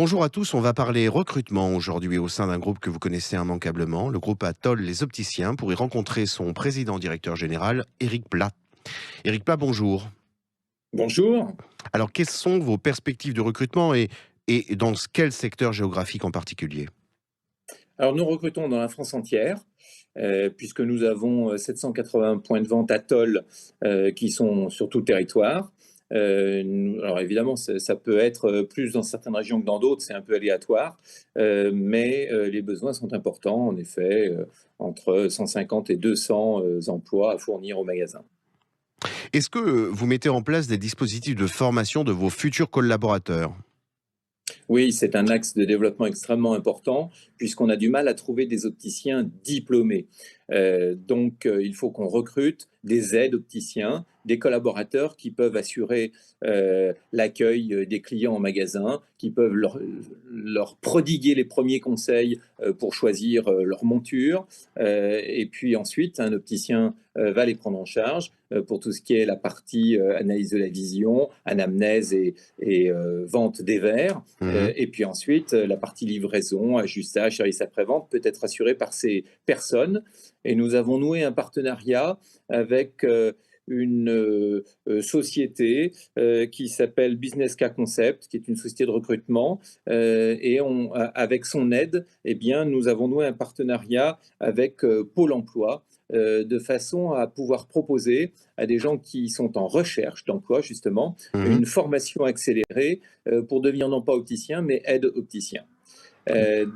Bonjour à tous, on va parler recrutement aujourd'hui au sein d'un groupe que vous connaissez immanquablement, le groupe Atoll Les Opticiens, pour y rencontrer son président-directeur général, Éric Plat. Éric Plat, bonjour. Bonjour. Alors, quelles sont vos perspectives de recrutement et dans quel secteur géographique en particulier? Alors nous recrutons dans la France entière, puisque nous avons 780 points de vente Atoll qui sont sur tout le territoire. Alors évidemment, ça peut être plus dans certaines régions que dans d'autres, c'est un peu aléatoire, mais les besoins sont importants, en effet, entre 150 et 200 emplois à fournir aux magasins. Est-ce que vous mettez en place des dispositifs de formation de vos futurs collaborateurs? Oui, c'est un axe de développement extrêmement important puisqu'on a du mal à trouver des opticiens diplômés. Il faut qu'on recrute des aides opticiens, des collaborateurs qui peuvent assurer l'accueil des clients en magasin, qui peuvent leur prodiguer les premiers conseils pour choisir leur monture. Et puis ensuite, un opticien va les prendre en charge pour tout ce qui est la partie analyse de la vision, anamnèse et vente des verres. Mhm. Et puis ensuite, la partie livraison, ajustage, service après-vente peut être assurée par ces personnes. Et nous avons noué un partenariat avec une société qui s'appelle Business K Concept, qui est une société de recrutement. Avec son aide, eh bien, nous avons noué un partenariat avec Pôle emploi, de façon à pouvoir proposer à des gens qui sont en recherche d'emploi, justement, Mhm. une formation accélérée pour devenir non pas opticien, mais aide opticien.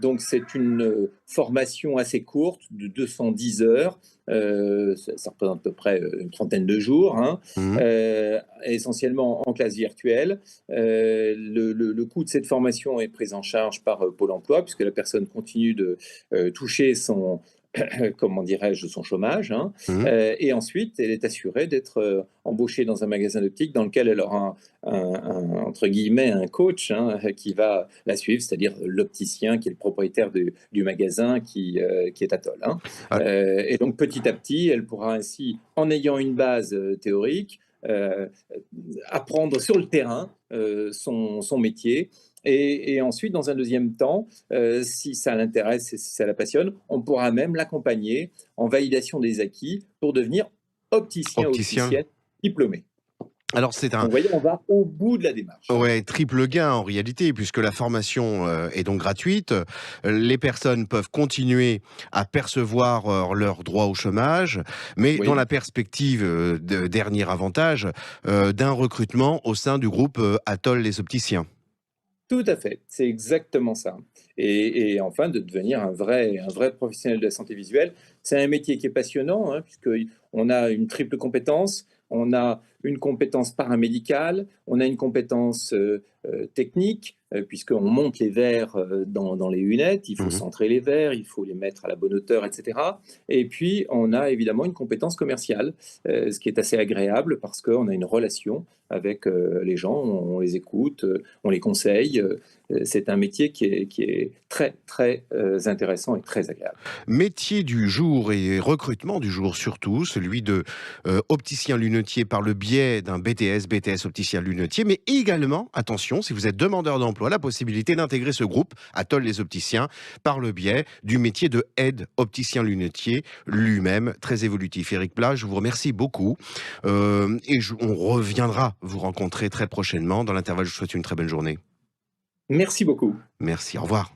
Donc c'est une formation assez courte de 210 heures, ça représente à peu près une trentaine de jours, hein, Mhm. essentiellement en classe virtuelle. Le coût de cette formation est pris en charge par Pôle emploi, puisque la personne continue de toucher son, comment dirais-je, son chômage, hein. Mhm. Et ensuite, elle est assurée d'être embauchée dans un magasin d'optique dans lequel elle aura entre guillemets, un coach, hein, qui va la suivre, c'est-à-dire l'opticien qui est le propriétaire du magasin qui est Atoll, hein. Ah, Et donc petit à petit, elle pourra ainsi, en ayant une base théorique, apprendre sur le terrain son métier. Et ensuite, dans un deuxième temps, si ça l'intéresse et si ça la passionne, on pourra même l'accompagner en validation des acquis pour devenir opticien ou opticien. opticienne diplômé. Alors c'est un Donc, vous voyez, on va au bout de la démarche, hein. Ouais, triple gain en réalité, puisque la formation est donc gratuite. Les personnes peuvent continuer à percevoir leurs droits au chômage, mais dans Oui, la perspective de dernier avantage d'un recrutement au sein du groupe Atoll Les Opticiens. tout à fait, c'est exactement ça. Et enfin, de devenir un vrai professionnel de la santé visuelle. C'est un métier qui est passionnant, hein, puisqu'on a une triple compétence. On a une compétence paramédicale, on a une compétence technique, puisqu'on monte les verres dans les lunettes, il faut Mhm. centrer les verres, il faut les mettre à la bonne hauteur, etc. Et puis, on a évidemment une compétence commerciale, ce qui est assez agréable parce qu'on a une relation avec les gens, on les écoute, on les conseille. C'est un métier qui est très, très intéressant et très agréable. Métier du jour et recrutement du jour surtout, celui de opticien lunetier par le biais d'un BTS opticien lunetier, mais également, attention, si vous êtes demandeur d'emploi, la possibilité d'intégrer ce groupe, Atoll les Opticiens, par le biais du métier de aide opticien lunetier, lui-même très évolutif. Éric Plat, je vous remercie beaucoup on reviendra vous rencontrer très prochainement. Dans l'intervalle, je vous souhaite une très bonne journée. Merci beaucoup. Merci, au revoir.